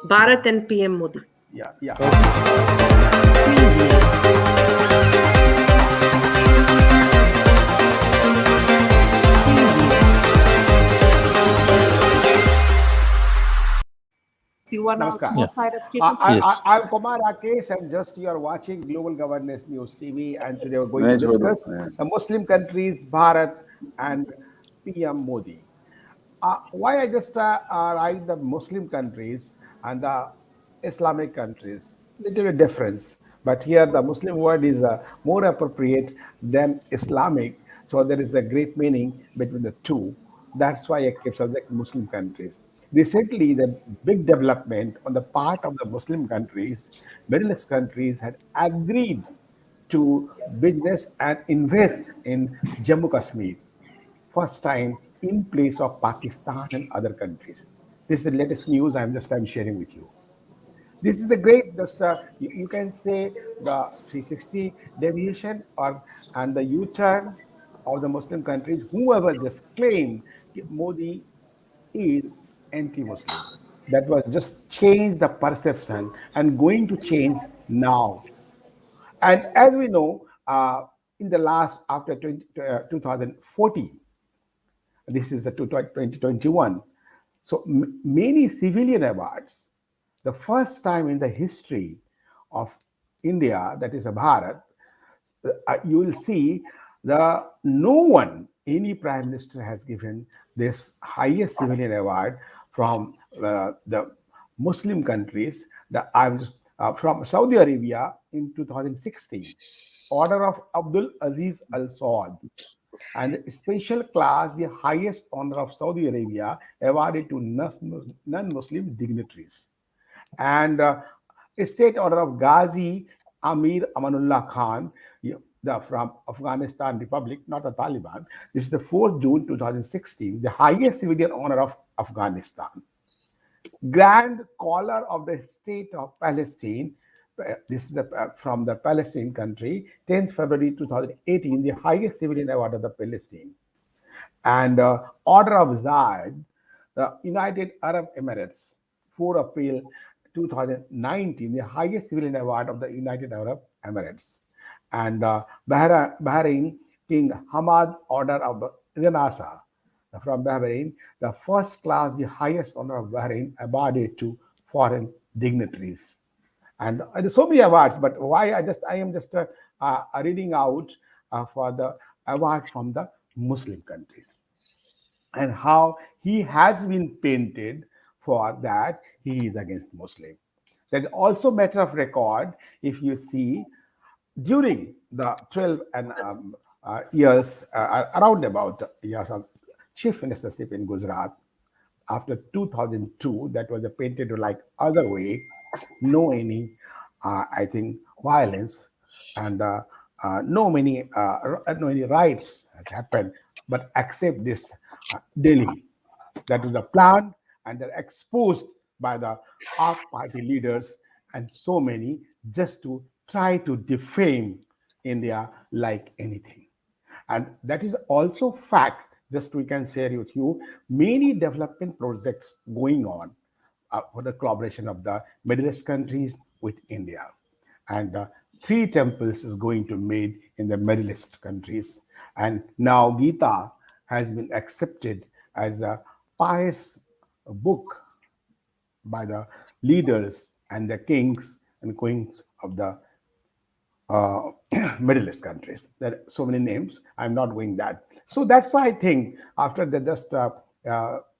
Bharat and PM Modi. Yeah, yeah. You want to Namaskar. more side of I'm Kumar Rakesh, and just you are watching Global Governance News TV. And today we're going to discuss the Muslim countries, Bharat and PM Modi. Why I just write the Muslim countries and the Islamic countries, little bit difference. But here the Muslim word is more appropriate than Islamic. So there is a great meaning between the two. That's why I kept subject Muslim countries. Recently, the big development on the part of the Muslim countries, Middle East countries had agreed to business and invest in Jammu Kashmir first time in place of Pakistan and other countries. This is the latest news I'm sharing with you. This is a great just you can say the 360 deviation or and the U-turn of the Muslim countries. Whoever just claimed Modi is anti-Muslim. That was just change the perception and going to change now. And as we know, in the last after 2014, this is the 2021. So many civilian awards, the first time in the history of India, that is a Bharat, you will see the no one, any prime minister has given this highest civilian award from the Muslim countries. I was from Saudi Arabia in 2016, Order of Abdul Aziz Al Saud, and special class, the highest honor of Saudi Arabia, awarded to non-Muslim dignitaries. And a state order of Ghazi Amir Amanullah Khan, from Afghanistan Republic, not the Taliban. This is the 4th June 2016, the highest civilian honor of Afghanistan. Grand Collar of the State of Palestine. This is from the Palestine country, 10th February 2018, the highest civilian award of the Palestine. And Order of Zayed, the United Arab Emirates, 4 April 2019, the highest civilian award of the United Arab Emirates. And Bahrain, King Hamad Order of Renasa, from Bahrain, the first class, the highest honor of Bahrain, awarded to foreign dignitaries. And there's so many awards, but why I am just reading out for the award from the Muslim countries and how he has been painted for that he is against Muslim. That also matter of record. If you see during the 12 and years around about years of chief ministership in Gujarat after 2002, that was painted like other way, no any I think violence and no any rights has happened, but accept this Delhi. That was a plan, and they're exposed by the AAP party leaders and so many just to try to defame India like anything. And that is also fact. Just we can share with you many development projects going on for the collaboration of the Middle East countries with India. And 3 temples is going to made in the Middle East countries. And now Gita has been accepted as a pious book by the leaders and the kings and queens of the Middle East countries. There are so many names. I'm not going that. So that's why I think after the just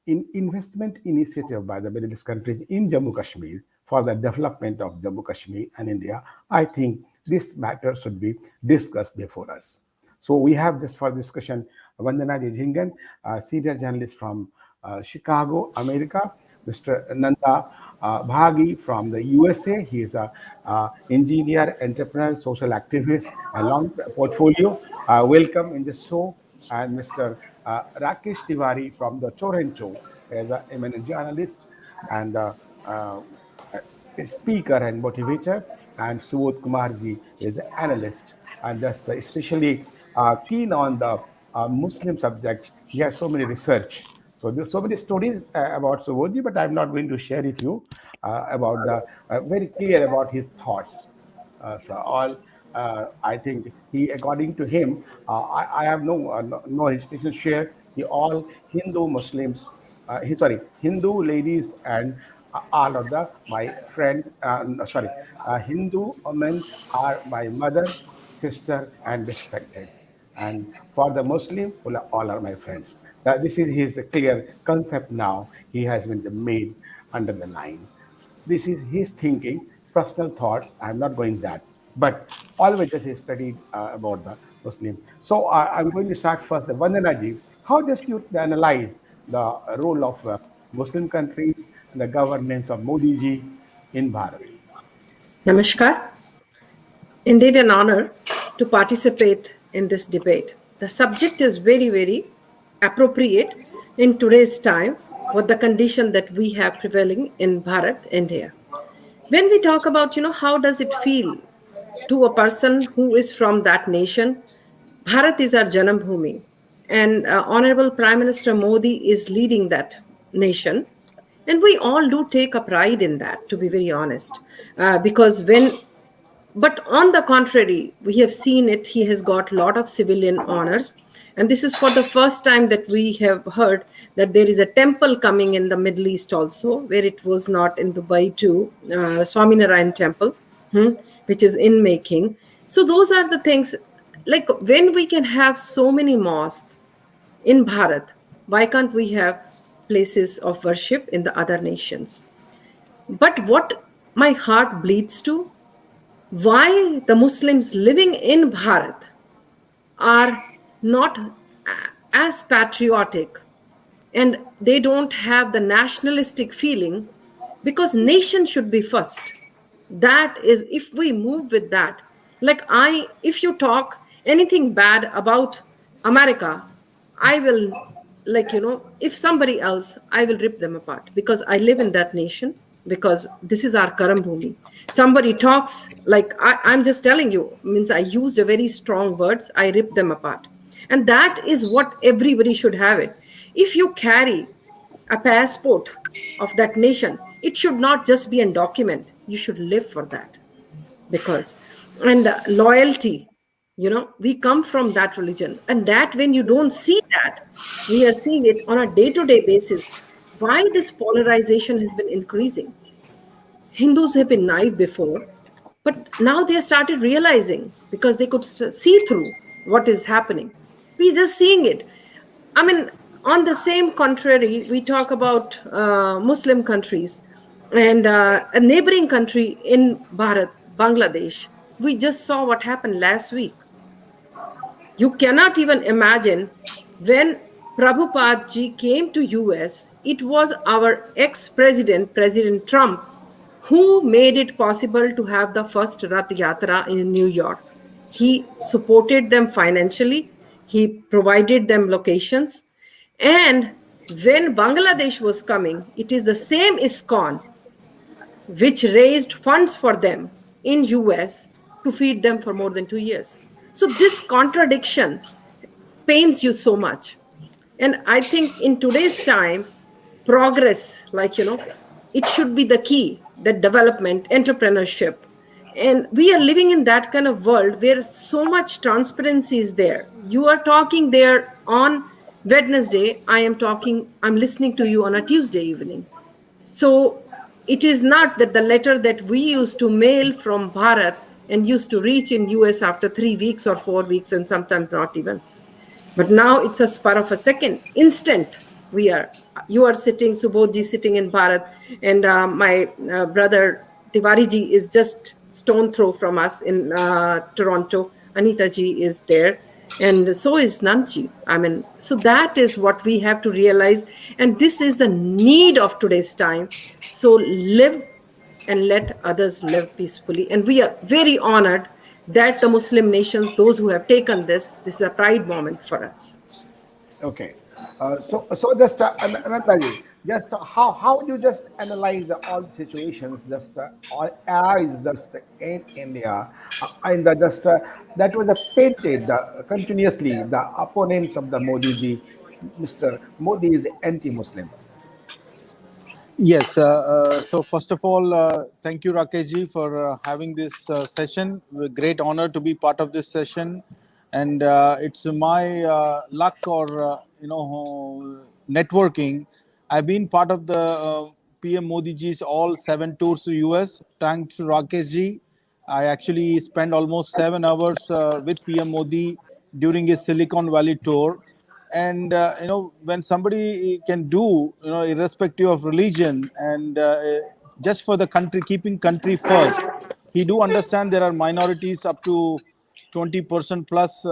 investment initiative by the Middle East countries in Jammu Kashmir for the development of Jammu Kashmir and India, I think this matter should be discussed before us. So we have just for discussion Vandana JSK, senior journalist from Chicago, America, Mr. Nanda Bhagi from the USA. He is a engineer, entrepreneur, social activist, a long portfolio. Welcome in the show. And Mr. Rakesh Tiwari from the Toronto as a eminent journalist and a speaker and motivator. And Subodh Kumarji is an analyst and just especially keen on the Muslim subject. He has so many research. So there's so many stories about Subodhi, but I'm not going to share with you about the very clear about his thoughts. So all I think he, according to him, I have no hesitation to share. He all Hindu Muslims, Hindu ladies and all of the my friend. No, sorry, Hindu women are my mother, sister, and respected. And for the Muslim, all are my friends. This is his clear concept now. He has been made under the line. This is his thinking, personal thoughts. I'm not going that, but always just he studied about the Muslim. So I'm going to start first. The Vandanaji, how just you analyze the role of Muslim countries and the governance of Modi ji in Bharat? Namaskar. Indeed, an honor to participate in this debate. The subject is very, very appropriate in today's time with the condition that we have prevailing in Bharat, India. When we talk about, how does it feel to a person who is from that nation? Bharat is our Janam Bhumi, and Honorable Prime Minister Modi is leading that nation. And we all do take a pride in that, to be very honest, because when but on the contrary, we have seen it, he has got a lot of civilian honors. And this is for the first time that we have heard that there is a temple coming in the Middle East also, where it was not in Dubai too, Swaminarayan temple, which is in making. So those are the things, like when we can have so many mosques in Bharat, why can't we have places of worship in the other nations? But what my heart bleeds to, why the Muslims living in Bharat are not as patriotic, and they don't have the nationalistic feeling, because nation should be first. That is, if we move with that, like if you talk anything bad about America, I will, if somebody else, I will rip them apart, because I live in that nation, because this is our Karam Bhumi. Somebody talks like I'm just telling you, means I used a very strong words, I rip them apart. And that is what everybody should have it. If you carry a passport of that nation, it should not just be a document, you should live for that. Because and loyalty, we come from that religion, and that when you don't see that, we are seeing it on a day to day basis. Why this polarization has been increasing? Hindus have been naive before, but now they have started realizing, because they could see through what is happening. We're just seeing it. I mean, on the same contrary, we talk about Muslim countries, and a neighboring country in Bharat, Bangladesh. We just saw what happened last week. You cannot even imagine, when Prabhupada ji came to US, it was our ex-president, President Trump, who made it possible to have the first Rath Yatra in New York. He supported them financially, he provided them locations, and when Bangladesh was coming, it is the same ISKCON which raised funds for them in US to feed them for more than 2 years. So this contradiction pains you so much. And I think in today's time, progress, it should be the key, that development, entrepreneurship. And we are living in that kind of world where so much transparency is there. You are talking there on Wednesday, I'm listening to you on a Tuesday evening. So it is not that the letter that we used to mail from Bharat and used to reach in US after 3 weeks or 4 weeks, and sometimes not even. But now it's a spur of a second, instant. You are sitting, Subodhji sitting in Bharat, and my brother Tiwariji is just stone throw from us in Toronto. Anita ji is there, and so is Nanchi. I mean, so that is what we have to realize, and this is the need of today's time. So live and let others live peacefully. And we are very honored that the Muslim nations, those who have taken this is a pride moment for us. Okay. So just Anantaji, just how do you just analyze all the situations, just all eyes just in India, in the just that was painted continuously the opponents of the Modi ji. Mr. Modi is anti-Muslim? Yes. So first of all, thank you, Rakeshji, for having this session. Great honor to be part of this session, and it's my luck or networking. I've been part of the PM Modi ji's all 7 tours to US. Thanks to Rakeshji, I actually spent almost 7 hours with PM Modi during his Silicon Valley tour. And when somebody can do, irrespective of religion, and just for the country, keeping country first, he do understand there are minorities up to 20% plus,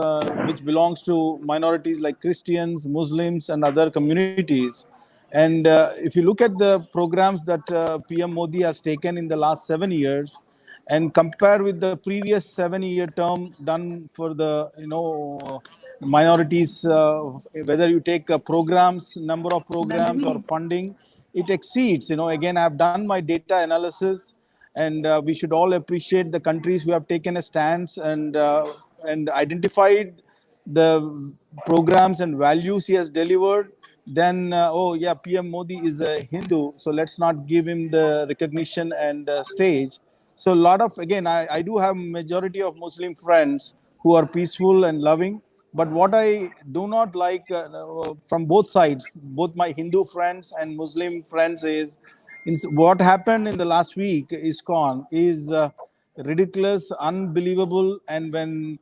which belongs to minorities like Christians, Muslims, and other communities. And if you look at the programs that PM Modi has taken in the last 7 years, and compare with the previous 7 year term done for the minorities, whether you take programs, number of programs, or funding, it exceeds. Again, I've done my data analysis, and we should all appreciate the countries who have taken a stance and identified the programs and values he has delivered. Then oh yeah, PM Modi is a Hindu, so let's not give him the recognition and stage. So a lot of, again, I do have majority of Muslim friends who are peaceful and loving. But what I do not like from both sides, both my Hindu friends and Muslim friends, is what happened in the last week is gone is ridiculous, unbelievable. And when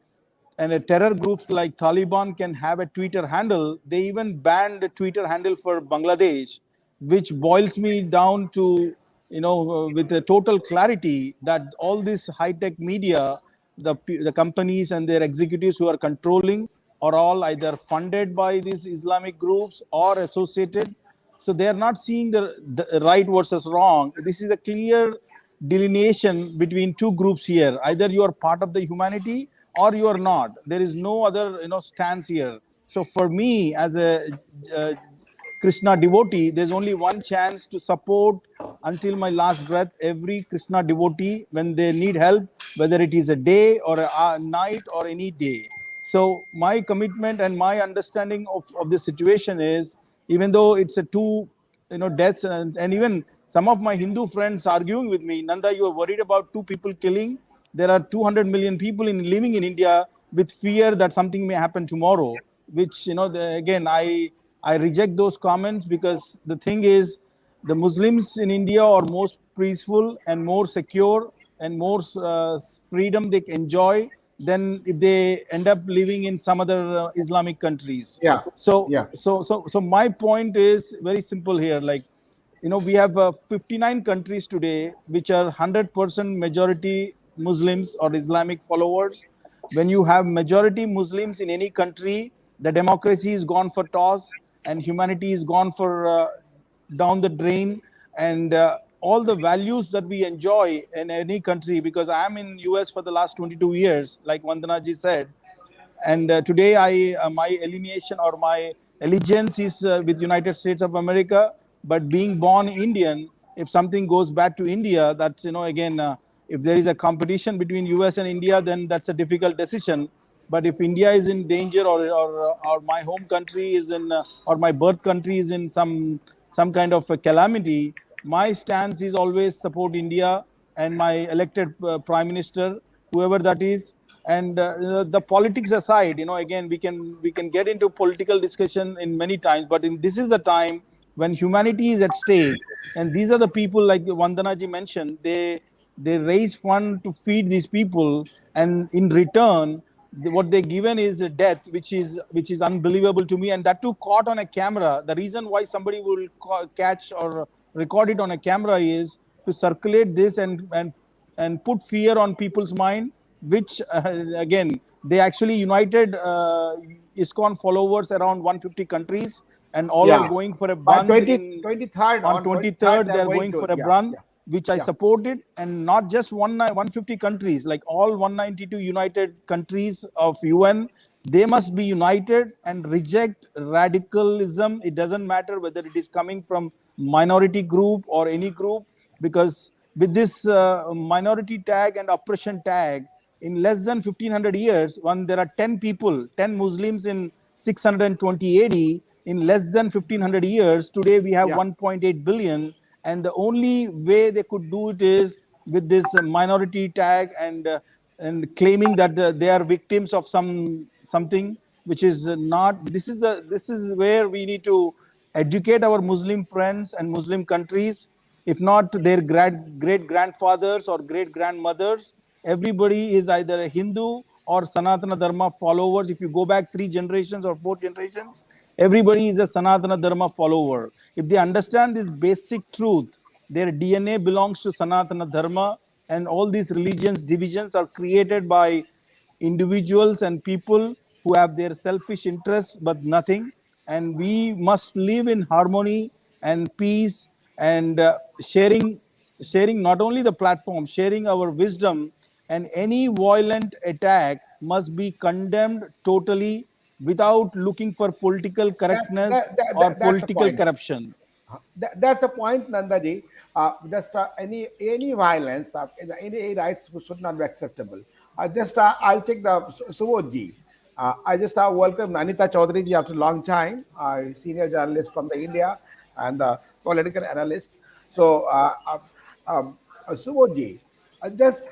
and a terror groups like Taliban can have a Twitter handle, they even banned a Twitter handle for Bangladesh, which boils me down to, with a total clarity that all this high-tech media, the companies and their executives who are controlling, are all either funded by these Islamic groups or associated. So they are not seeing the right versus wrong. This is a clear delineation between two groups here. Either you are part of the humanity or you are not. There is no other stance here. So for me, as a uh, Krishna devotee, there's only one chance to support until my last breath every Krishna devotee when they need help, whether it is a day or a night or any day. So my commitment and my understanding of the situation is, even though it's a two deaths, and even some of my Hindu friends arguing with me, Nanda, you are worried about two people killing. There are 200 million people living in India with fear that something may happen tomorrow, which again, I reject those comments, because the thing is, the Muslims in India are more peaceful and more secure and more freedom they enjoy than if they end up living in some other Islamic countries. Yeah, So, yeah, so my point is very simple here. Like, we have 59 countries today which are 100% majority Muslims or Islamic followers. When you have majority Muslims in any country, the democracy is gone for toss, and humanity is gone for down the drain. And all the values that we enjoy in any country, because I'm in US for the last 22 years, like Vandana ji said, and today I my alienation or my allegiance is with United States of America. But being born Indian, if something goes bad to India, that's again, if there is a competition between US and India, then that's a difficult decision. But if India is in danger, or my home country is in or my birth country is in some kind of a calamity, my stance is always support India and my elected prime minister, whoever that is. And the politics aside, again, we can get into political discussion in many times, but this is a time when humanity is at stake. And these are the people, like Vandana ji mentioned, they raise fund to feed these people, and in return, what they given is a death, which is unbelievable to me. And that too caught on a camera. The reason why somebody will catch or record it on a camera is to circulate this and put fear on people's mind, which again, they actually united ISKCON followers around 150 countries, and all are yeah. going for a By band 20, 23rd, on on 23rd, 23rd. They they're are going going to, for a yeah, run, yeah, which I yeah, supported. And not just 150 countries, like all 192 united countries of UN, they must be united and reject radicalism. It doesn't matter whether it is coming from minority group or any group, because with this minority tag and oppression tag, in less than 1500 years, when there are 10 people, 10 Muslims in 620 AD, in less than 1500 years. Today we have Yeah. 1.8 billion, and the only way they could do it is with this minority tag, and claiming that they are victims of something which is not. This is where we need to educate our Muslim friends and Muslim countries. If not their great grandfathers or great grandmothers, everybody is either a Hindu or Sanatana Dharma followers. If you go back 3 generations or 4 generations, everybody is a Sanatana Dharma follower. If they understand this basic truth, their DNA belongs to Sanatana Dharma, and all these religions divisions are created by individuals and people who have their selfish interests but nothing. And we must live in harmony and peace, and sharing not only the platform, sharing our wisdom. And any violent attack must be condemned totally, without looking for political correctness or That's the political point. corruption. That's a point, Nandaji. Just any violence, any rights should not be acceptable. I'll take the Subodhji. I just welcome Anita Chaudhary ji after a long time, senior journalist from the India and political analyst. So, Subodhji, just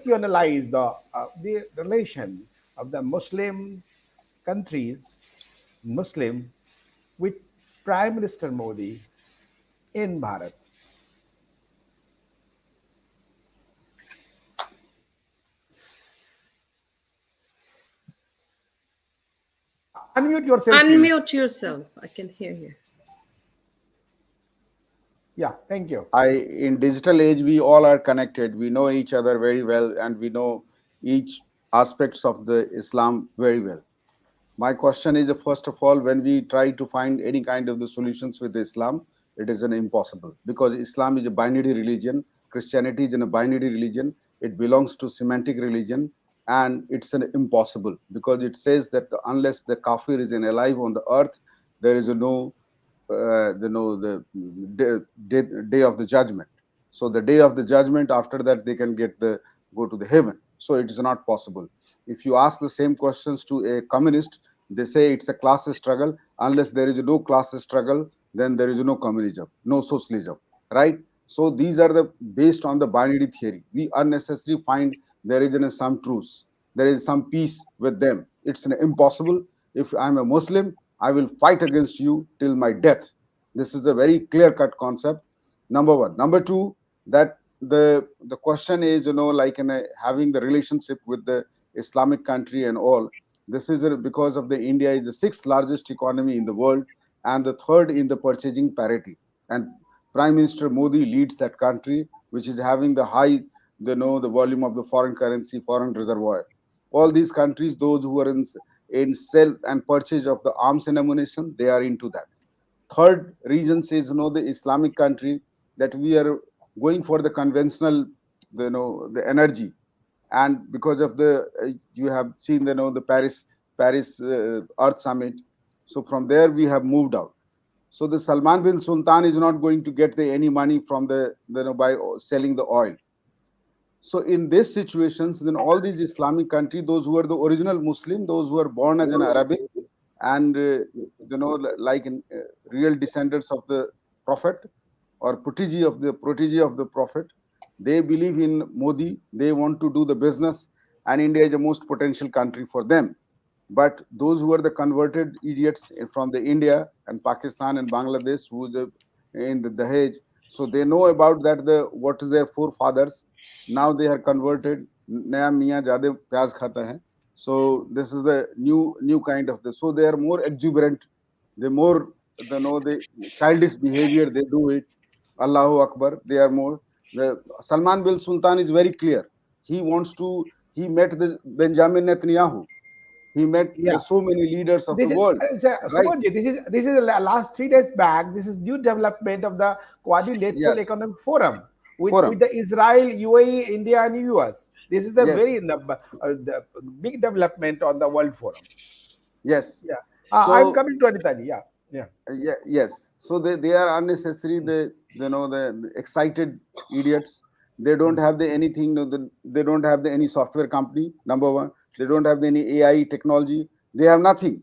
you analyze the relation of the Muslim countries, Muslim, with Prime Minister Modi in Bharat. Unmute yourself, please. Unmute yourself. I can hear you. Yeah, thank you. In digital age, we all are connected. We know each other very well, and we know each aspects of the Islam very well. My question is, first of all, when we try to find any kind of the solutions with Islam, it is an impossible, because Islam is a binary religion. Christianity is a binary religion. It belongs to Semitic religion, and it's an impossible, because it says that unless the kafir is alive on the earth, there is no the day of the judgment. So the day of the judgment, after that they can go to the heaven. So it is not possible. If you ask the same questions to a communist, they say it's a class struggle. Unless there is no class struggle, then there is no communism, no socialism, right? So these are based on the binary theory. We unnecessarily find there is some truth, there is some peace with them. It's impossible. If I'm a Muslim, I will fight against you till my death. This is a very clear-cut concept. Number one. Number two, that the question is, like having the relationship with the Islamic country and all. This is because of the India is the 6th largest economy in the world and the 3rd in the purchasing parity. And Prime Minister Modi leads that country, which is having the high, the volume of the foreign currency, foreign reservoir. All these countries, those who are in sell and purchase of the arms and ammunition, they are into that. Third reason says, the Islamic country, that we are going for the conventional, the energy. And because of you have seen, the Paris Earth Summit. So from there we have moved out. So the Salman bin Sultan is not going to get any money from by selling the oil. So in these situations, then all these Islamic countries, those who are the original Muslim, those who are born as an Arabic, and like real descendants of the Prophet, or protege of the Prophet, they believe in Modi. They want to do the business, and India is the most potential country for them. But those who are the converted idiots from the India and Pakistan and Bangladesh, who is in the Dahej, so they know about that what is their forefathers. Now they are converted. Naya Miyan Jade Pyaz Khata hai. So this is the new kind of so they are more exuberant. They more the childish behavior they do it. Allahu Akbar. They are more. The Salman bin Sultan is very clear. He met the Benjamin Netanyahu. He met so many leaders of the world. Right? This is the last 3 days back. This is new development of the Quadrilateral Economic Forum with the Israel, UAE, India, and US. This is a very the big development on the World Forum. Yes. Yeah. I'm coming to Anitaji. Yes. So they are unnecessary. The excited idiots. They don't have anything. They don't have any software company. Number one. They don't have any AI technology. They have nothing.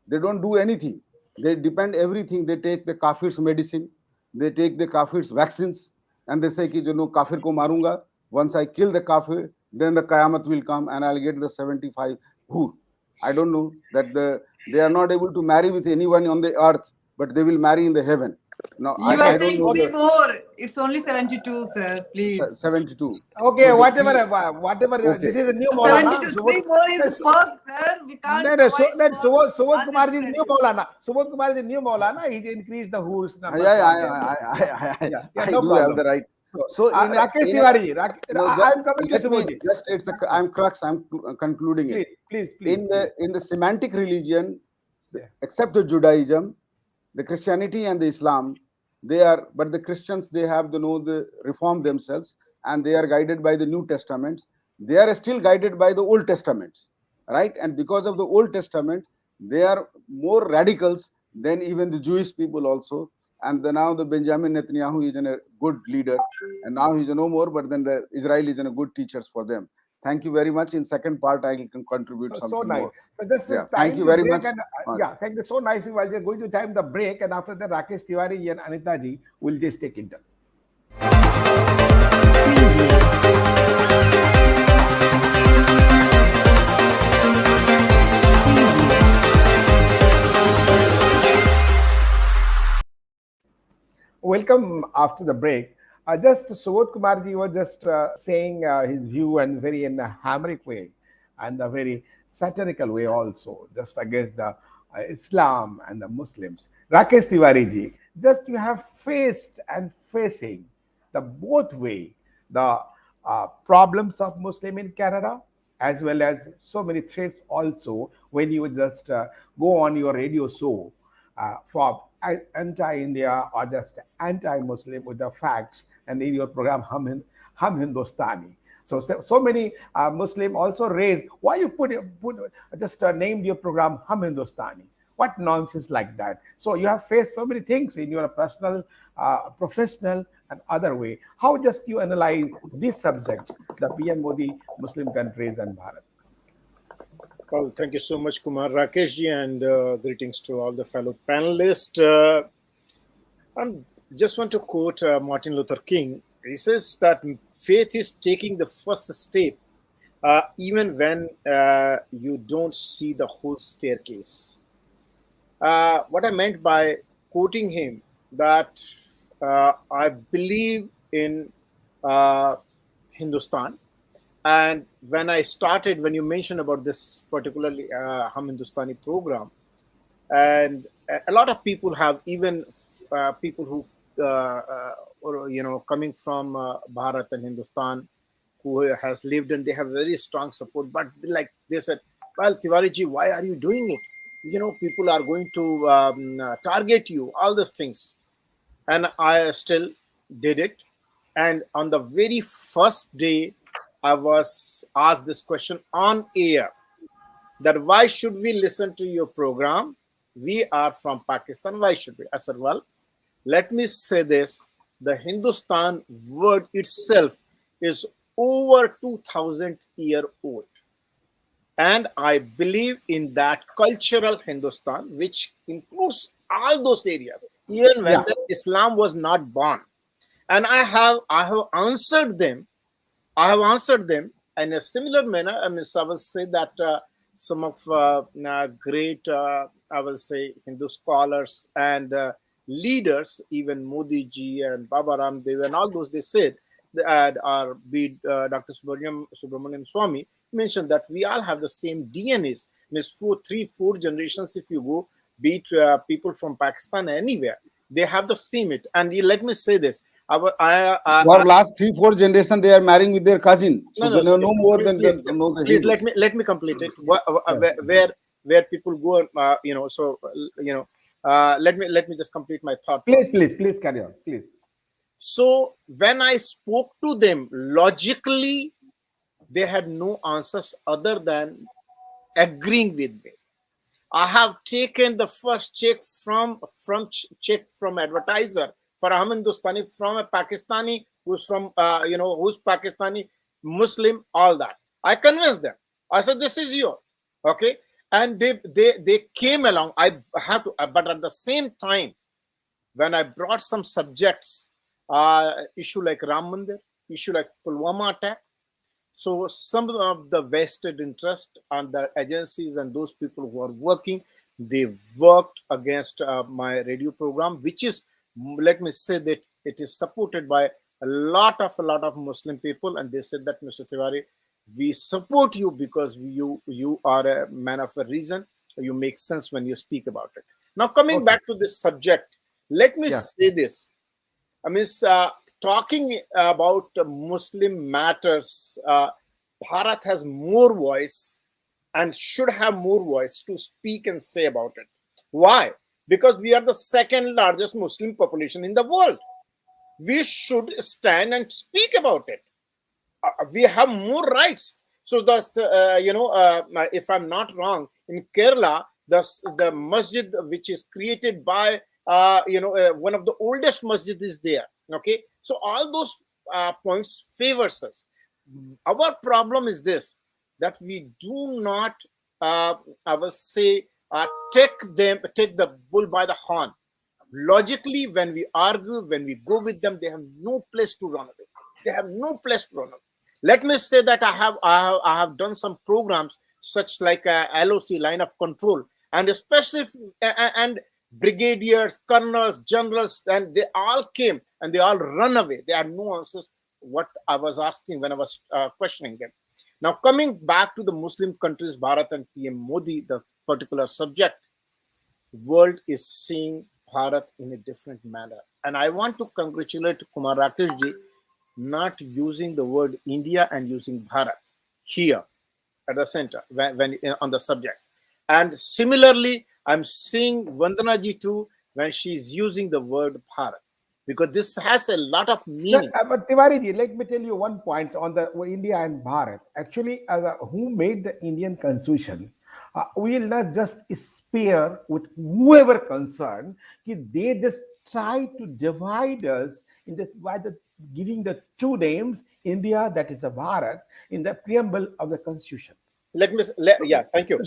They don't do anything. They depend everything. They take the kafir's medicine, they take the kafir's vaccines, and they say, ki, kafir ko marunga. Once I kill the kafir, then the Qayamat will come and I'll get the 75 hur. I don't know that they are not able to marry with anyone on the earth, but they will marry in the heaven. Now, You are I don't saying know three the more. It's only 72, sir. Please. 72. Okay, So whatever. okay. This is a new Maulana. 72. Three more is perk, sir. We can't No, provide for Subodh Kumar is new unnecessary. Maulana. Subodh Kumar is the new Maulana. He increased the whose number Yeah, for them. I No do have problem. the right. So, So Rakesh Tiwari, no, just I'm coming to let me Subodh. just I'm concluding it. Please. In the Semantic religion, Yeah. except the Judaism, the Christianity and the Islam, but the Christians, they have the reform themselves, and they are guided by the New Testaments. They are still guided by the Old Testaments, right? And because of the Old Testament, they are more radicals than even the Jewish people also. And now the Benjamin Netanyahu is a good leader, and now he's no more, but then the Israel is a good teachers for them. Thank you very much. In second part, I can contribute So something nice. more. So just Yeah, time thank you the very break much. and thank you. So nice. While we're going to time the break, and after that, Rakesh Tiwari and Anita ji will just take it. Welcome after the break. Just Subodh Kumar ji was just saying his view and very in a hammeric way and a very satirical way also, just against the Islam and the Muslims. Rakesh Tiwari ji, just you have faced and facing the both way the problems of Muslim in Canada as well as so many threats also when you just go on your radio show for anti-India or just anti-Muslim with the facts, and in your program Hum Hindustani. So many Muslim also raised why you put just named your program Hum Hindustani. What nonsense like that? So you have faced so many things in your personal, professional, and other way. How just you analyze this subject, the PM Modi, Muslim countries, and Bharat? Well, thank you so much, Kumar, Rakesh-ji, and greetings to all the fellow panelists. I just want to quote Martin Luther King. He says that faith is taking the first step, even when you don't see the whole staircase. What I meant by quoting him, that I believe in Hindustan. And when you mentioned about this particularly Hum Hindustani program, and a lot of people have, even people who coming from Bharat and Hindustan, who has lived, and they have very strong support. But like they said, well, Tiwari-ji, why are you doing it? People are going to target you, all these things. And I still did it. And on the very first day, I was asked this question on air, that why should we listen to your program? We are from Pakistan. Why should we? I said, well, let me say this. The Hindustan word itself is over 2000 year old. And I believe in that cultural Hindustan, which includes all those areas, even when Islam was not born. And I have answered them. In a similar manner. I mean, I will say that some of great, I will say, Hindu scholars and leaders, even Modi ji and Baba Ramdev and all those, they said, or be Dr. Subramanian Swami mentioned that we all have the same DNAs. Means 3-4 generations, if you go, be it people from Pakistan anywhere, they have the same it. And let me say this. For last 3-4 generation, they are marrying with their cousin, so they know more than please, know the please Hindus. let me complete it. Where people go, let me just complete my thought. Please carry on, please. So when I spoke to them logically, they had no answers other than agreeing with me. I have taken the first check from advertiser for Hum Hindustani from a Pakistani who's from who's Pakistani Muslim, all that. I convinced them. I said, this is your okay. and they came along. I have to, but at the same time, when I brought some subjects, issue like Ram Mandir, issue like Pulwama attack, so some of the vested interest and the agencies and those people who are working, they worked against my radio program, which is, let me say that it is supported by a lot of Muslim people, and they said that, Mr. Tiwari, we support you because you are a man of a reason. You make sense when you speak about it. Now, coming back to this subject, let me say this. I mean, talking about Muslim matters, Bharat has more voice and should have more voice to speak and say about it. Why? Because we are the second largest Muslim population in the world. We should stand and speak about it. We have more rights. So that's if I'm not wrong, in Kerala, the masjid which is created by one of the oldest masjid is there. Okay, so all those points favors us. Our problem is this, that we do not, I will say, take the bull by the horn. Logically, when we argue, when we go with them, they have no place to run away. They have no place to run away. Let me say that I have done some programs such like LOC, line of control, and especially and brigadiers, colonels, generals, and they all came and they all run away. They had no answers what I was asking when I was questioning them. Now, coming back to the Muslim countries, Bharat and PM Modi, the particular subject, world is seeing Bharat in a different manner. And I want to congratulate Kumar Rakesh not using the word India and using Bharat here at the center when on the subject. And similarly, I'm seeing Vandana ji too when she's using the word Bharat, because this has a lot of meaning. Sir, but Tiwari ji, let me tell you one point on the India and Bharat. Actually, who made the Indian constitution, we will not just spare with whoever concerned. They just try to divide us by giving the two names, India, that is a Bharat, in the preamble of the constitution. Thank you.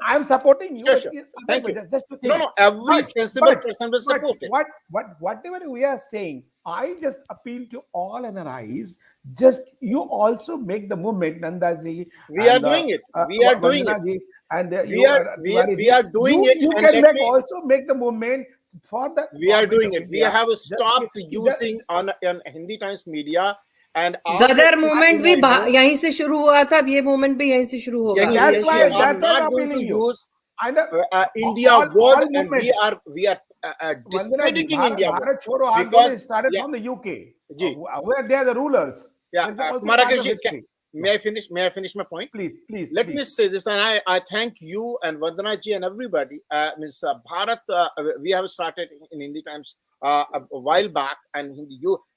I'm supporting you. Sure. Thank you. Just to no, every sensible person will support it. Whatever we are saying, I just appeal to all NRIs. Just you also make the movement, Nandaji. We are doing it. We are doing it. And we are doing it. You can also make the movement for the. We are doing it. We have stopped using on Hindi Times media. And Ghadar movement भी यहीं से शुरू हुआ था, ये movement भी यहीं से शुरू होगा. That's why I'm not going to use India word, and we are discrediting India word because it started from the UK, where they are the rulers. May I finish my point? Please. Let me say this, and I thank you and Vandana ji and everybody. Ms. Bharat, we have started in Hindi Times a while back, and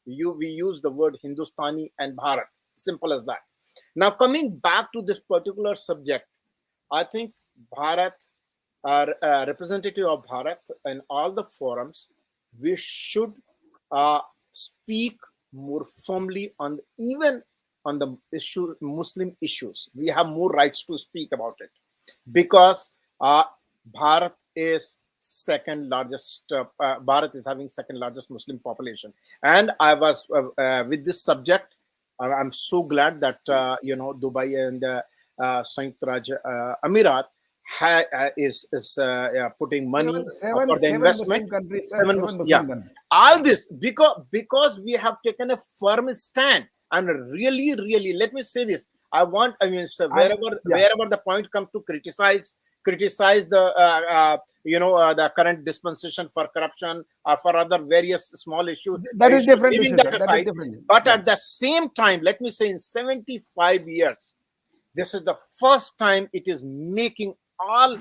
we use the word Hindustani and Bharat. Simple as that. Now, coming back to this particular subject, I think Bharat, representative of Bharat in all the forums, we should speak more firmly on even on the issue, Muslim issues. We have more rights to speak about it because Bharat is second largest. Bharat is having second largest Muslim population, and I was with this subject. I'm so glad that Dubai and Sanयुक्त राज्य Emirat is putting money for the investment. All this because we have taken a firm stand. And really, let me say this. Wherever the point comes to criticize the the current dispensation for corruption or for other various small issues. That is different. But at the same time, let me say, in 75 years, this is the first time it is making all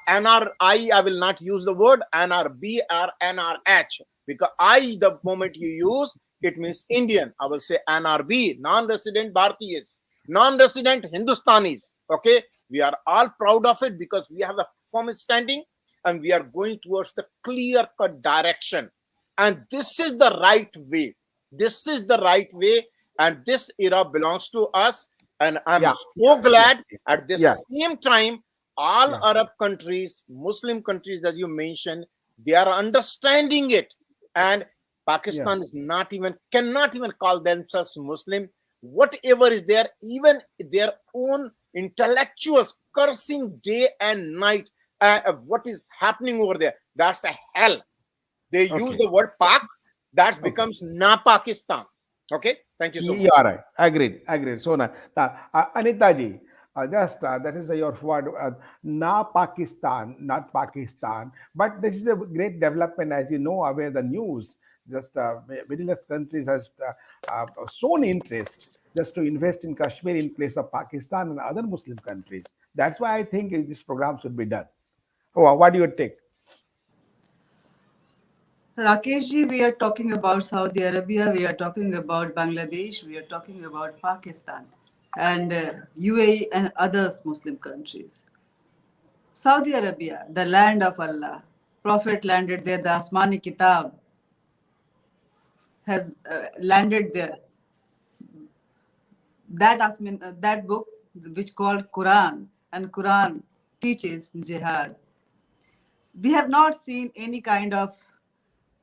NRI. I will not use the word NRB or NRH because the moment you use, it means Indian. I will say NRB, non-resident Bharatiyas, non-resident Hindustanis. Okay, we are all proud of it because we have a firm standing and we are going towards the clear-cut direction. And this is the right way. This is the right way, and this era belongs to us. And I'm Yeah, so glad at the yeah, same time, all yeah, Arab countries, Muslim countries, as you mentioned, they are understanding it. And yeah. Pakistan is not even, cannot even call themselves Muslim. Whatever is there, even their own intellectuals cursing day and night of what is happening over there. That's a hell. They use Okay, the word Pak, that okay. becomes na Pakistan. Okay, thank you so much. You are right. Agreed. Agreed. So now, Anita ji, just that is your word. Na Pakistan, not Pakistan. But this is a great development, as you know, aware the news. Just Middle East countries has shown interest just to invest in Kashmir in place of Pakistan and other Muslim countries. That's why I think this program should be done. Oh, what do you take? Rakesh ji, we are talking about Saudi Arabia, we are talking about Bangladesh, we are talking about Pakistan and UAE and other Muslim countries. Saudi Arabia, the land of Allah. Prophet landed there, the Asmani Kitab has landed there. That book, which called Quran, and Quran teaches jihad. We have not seen any kind of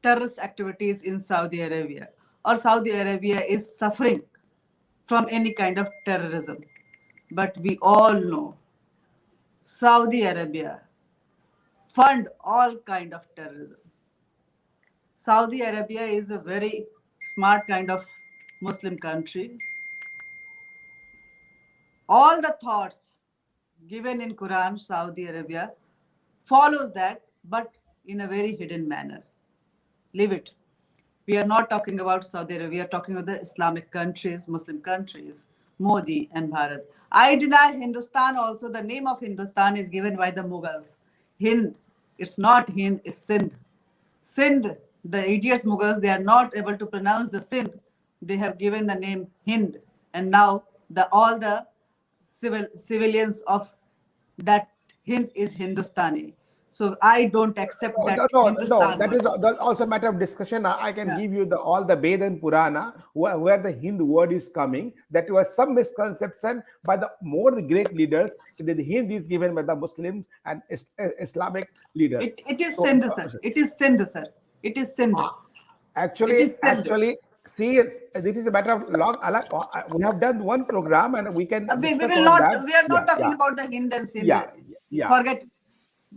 terrorist activities in Saudi Arabia, or Saudi Arabia is suffering from any kind of terrorism. But we all know Saudi Arabia fund all kind of terrorism. Saudi Arabia is a very smart kind of Muslim country. All the thoughts given in Quran, Saudi Arabia follows that, but in a very hidden manner. Leave it. We are not talking about Saudi Arabia. We are talking about the Islamic countries, Muslim countries, Modi and Bharat. I deny Hindustan also. The name of Hindustan is given by the Mughals. Hind. It's not Hind, it's Sindh. Sindh, the idiots Mughals, they are not able to pronounce the Sindh. They have given the name Hind. And now all the civilians of that Hind is Hindustani. So I don't accept No, that no, no. Hindustan That word. is that's also a matter of discussion. I can Yeah. give you all the Ved and Purana where the Hind word is coming. That was some misconception by the more the great leaders. The Hind is given by the Muslims and Islamic leaders. It is So Sindh, sir. It is Sindh, sir. It is Sindh. It actually, is Sindh. actually, see, this is a matter of long. We have done one program and we can We discuss will on not. that. We are Yeah, not talking yeah, about the Hind and Sindh. yeah, yeah, Forget.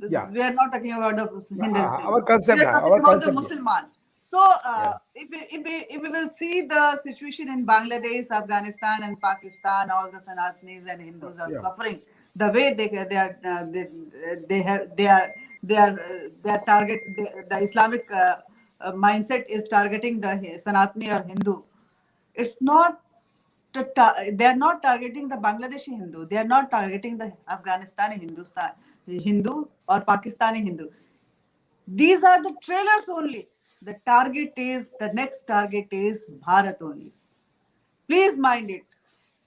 yeah. We are not talking about the Hind and Sindh. Our We concept, are talking our about the concept. Musliman. So, Yeah. if we will see the situation in Bangladesh, Afghanistan, and Pakistan, all the Sanatanis and Hindus are Yeah. suffering. The way they are target the Islamic mindset is targeting the Sanatani or Hindu. It's not they are not targeting the Bangladeshi Hindu. They are not targeting the Afghanistani Hindu or Pakistani Hindu. These are the trailers only. The next target is Bharat only. Please mind it.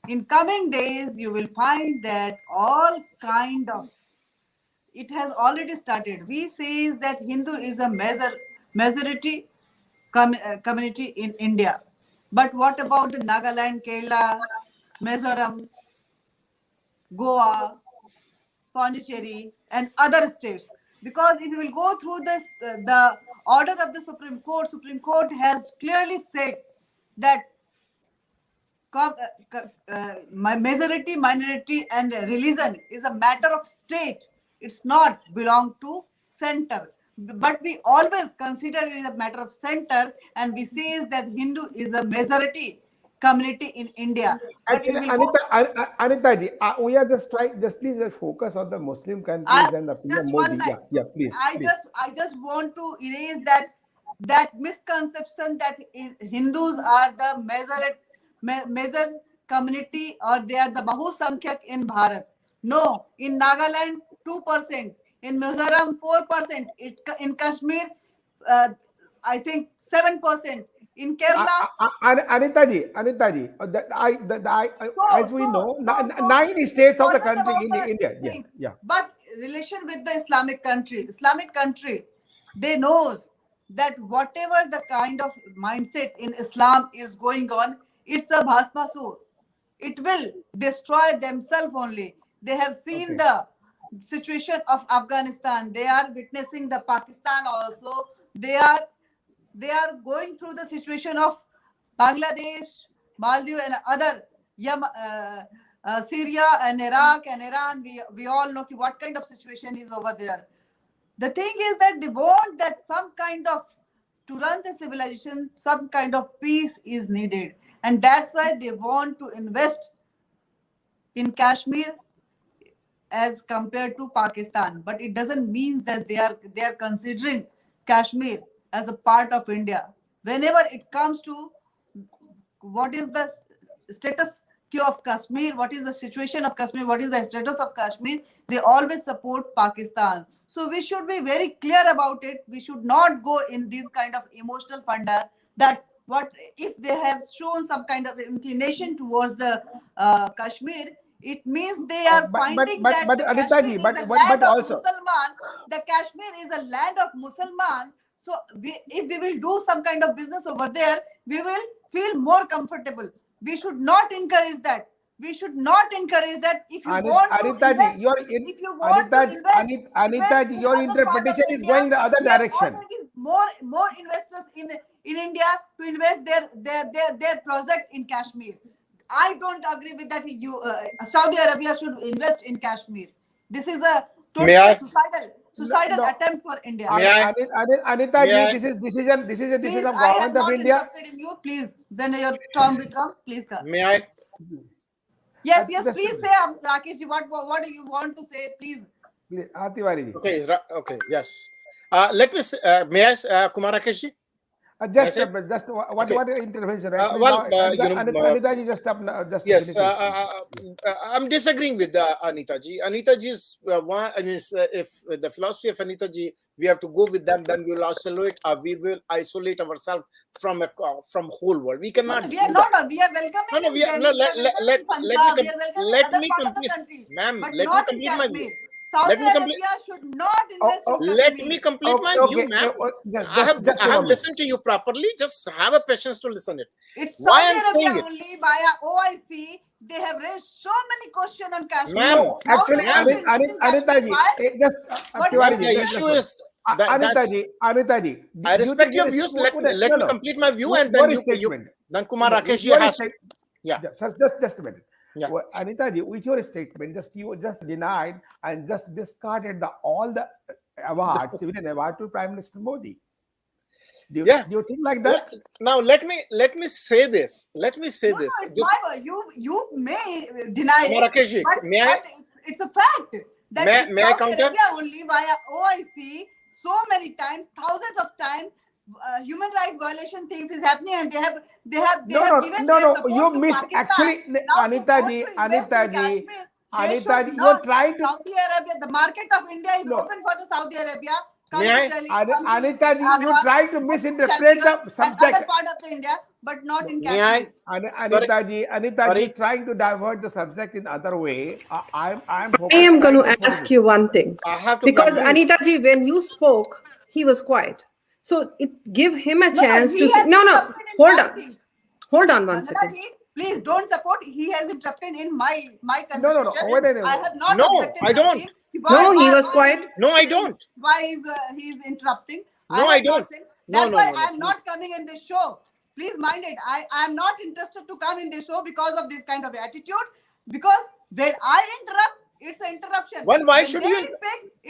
In coming days, you will find that all kind of, it has already started. We say that Hindu is a majority community in India. But what about Nagaland, Kerala, Mizoram, Goa, Pondicherry, and other states? Because if you will go through this, the order of the Supreme Court has clearly said that majority, minority, and religion is a matter of state. It's not belong to center. But we always consider it is a matter of center, and we say that Hindu is a majority community in India. But if Actually, we will go, Anita ji, we are just trying. Just please focus on the Muslim I countries and the PM just one Modi. Yeah, line. yeah, So please, please. I just want to erase that misconception that Hindus are the major community or they are the Bahusankyak in Bharat. No, in Nagaland 2%, in Mizoram 4%, in Kashmir I think 7%, in Kerala. Anita ji, So, as we so, know, so, so, nine states of the forget country about in the India. Yeah, things. yeah. But relation with the Islamic country, they knows that whatever the kind of mindset in Islam is going on, it's a bhasmasur. it will destroy themselves only. They have seen the situation of Afghanistan. They are witnessing the Pakistan also. They are going through the situation of Bangladesh, Maldives, and other Syria and Iraq and Iran. We all know what kind of situation is over there. The thing is that they want that some kind of, to run the civilization, some kind of peace is needed. And that's why they want to invest in Kashmir as compared to Pakistan. But it doesn't mean that they are considering Kashmir as a part of India. Whenever it comes to what is the status quo of Kashmir, what is the situation of Kashmir, what is the status of Kashmir, they always support Pakistan. So we should be very clear about it. We should not go in this kind of emotional funda that what if they have shown some kind of inclination towards the Kashmir, it means they are finding that the Kashmir is a land of Musliman. The Kashmir is a land of Musliman. So if we will do some kind of business over there, we will feel more comfortable. We should not encourage that. We should not encourage that. If you want to invest, Anitaji, your interpretation is going the other direction. More investors in India to invest their project in Kashmir. I don't agree with that. Saudi Arabia should invest in Kashmir. This is a totally suicidal attempt for India. Anitaji, this is a decision of government of India. I have not interrupted you. Please, when your term will come, please come. May I? Yes, please say, Rakesh, what do you want to say, please? Tiwari. Okay, yes. Let me say, may I, Kumar Rakesh ji? Just what intervention? Anitaji just yes. I'm disagreeing with Anitaji. Anitaji's if the philosophy of Anitaji, we have to go with them, then we will isolate ourselves from whole world. We cannot. We are not. We are welcoming. Let me complete, ma'am. Let me complete my view. Saudi Arabia should not invest in Kashmir. Let me complete my view, ma'am. I have listened to you properly. Just have a patience to listen it. It's Saudi Arabia only via OIC. They have raised so many questions on Kashmir. No, actually, Anitaji, just the issue is Anitaji. I respect your views. Let me complete my view, and then Kumar Rakesh has. Yeah, just a minute. Yeah. Well, Anitaji, with your statement, you just denied and just discarded all the awards, civilian award to Prime Minister Modi. Do you think like that? Now let me say this. Let me say this. You may deny it, but it's a fact that may I counter? Only via OIC so many times, thousands of times. Human rights violation things is happening, and they have given you miss actually Anitaji, you're trying to Saudi Arabia. The market of India is open for the Saudi Arabia. Anitaji, you're trying to misinterpret the subject. Other part of the India, but not in Kashmir. Anitaji, trying to divert the subject in other way. I am going to ask you one thing, because Anitaji, when you spoke, he was quiet. So give him a chance to say, no, hold on one second. Please don't support. He has interrupted in my conversation. No. I have not. No, I don't. No, he was quiet. No, I don't. Why is he interrupting? No, I don't. That's why I'm not coming in this show. Please mind it. I am not interested to come in this show because of this kind of attitude. Because when I interrupt, it's an interruption. Well, why should you?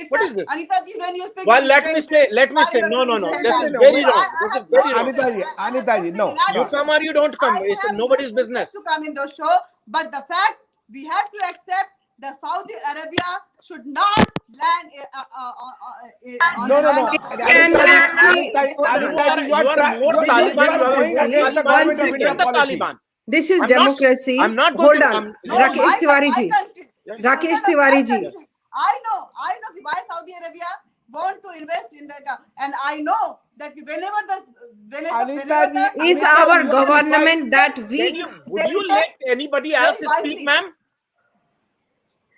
What is this? Anitaji, when you speak. Well, let me say. No. This is very wrong. This is very wrong. Anitaji, no. You come or you don't come. It's nobody's business. To come in the show, but the fact we have to accept that Saudi Arabia should not land on the land of Taliban. This is democracy. I'm not Hold on. Rakesh Tiwari ji. Rakesh Tiwari ji. I know why Saudi Arabia want to invest in the, and I know that whenever is our government that weak? Would you let anybody else speak, ma'am?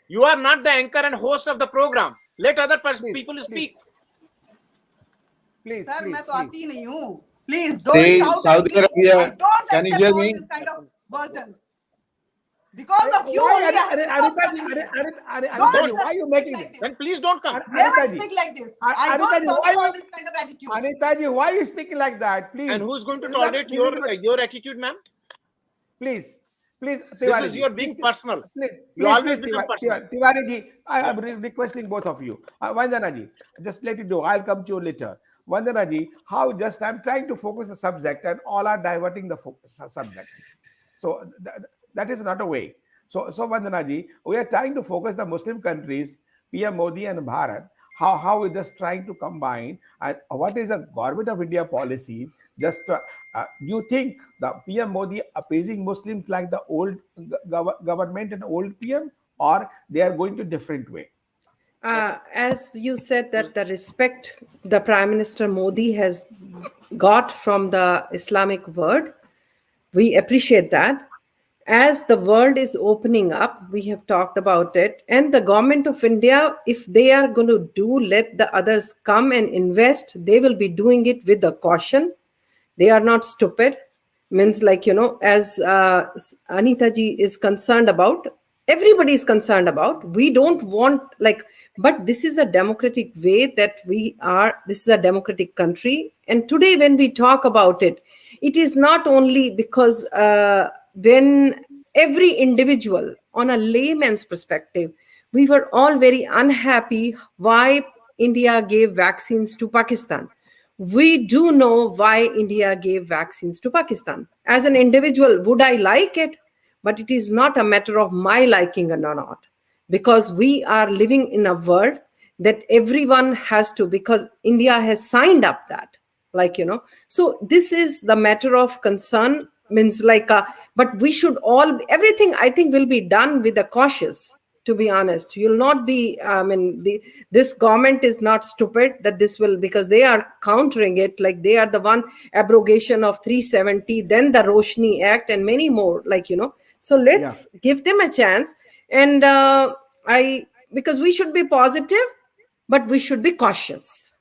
You are not the anchor and host of the program. Let other people speak. Please, sir, मैं तो आती नहीं हूँ. Please don't say shout Saudi at me. Arabia. I don't Can you hear me? this kind of versions. Because of you Why, only I have stopped Anitaji, coming here. Anitaji, Don't why are you speak making like this? Then please don't come. Never Anitaji, speak like this. I don't Anitaji, why tolerate you, this kind of attitude. Anitaji, why are you speaking like that? Please. And who's going to This is not, tolerate this is not, your attitude, ma'am? please, please, This is Tiwari your ji, being please, personal. please, You please, always please, become personal. Tiwari ji, I Yeah. am requesting both of you. Vandana ji, just let it do. I'll come to you later. Vandana ji, how just I'm trying to focus the subject and all are diverting the subjects. So that is not a way. So Vandana ji, we are trying to focus the Muslim countries, PM Modi and Bharat, how we're just trying to combine and what is the government of India policy. Just you think the PM Modi appeasing Muslims like the old government and old PM, or they are going to different way? As you said, that the respect the Prime Minister Modi has got from the Islamic world, we appreciate that. As the world is opening up, we have talked about it, and the government of India, if they are going to let the others come and invest, they will be doing it with a caution. They are not stupid. Means, like, as Anita ji is concerned about, everybody is concerned about, we don't want, like, but this is a democratic way that we are, this is a democratic country, and today when we talk about it, it is not only because when every individual, on a layman's perspective, we were all very unhappy why India gave vaccines to Pakistan. We do know why India gave vaccines to Pakistan. As an individual, would I like it? But it is not a matter of my liking or not, because we are living in a world that everyone has to, because India has signed up that, like, so this is the matter of concern. Means, like, but we should all, everything I think will be done with a cautious, to be honest. You'll not be, this government is not stupid that this will, because they are countering it, like they are the one abrogation of 370, then the Roshni Act and many more, like, so let's give them a chance. And I because we should be positive, but we should be cautious.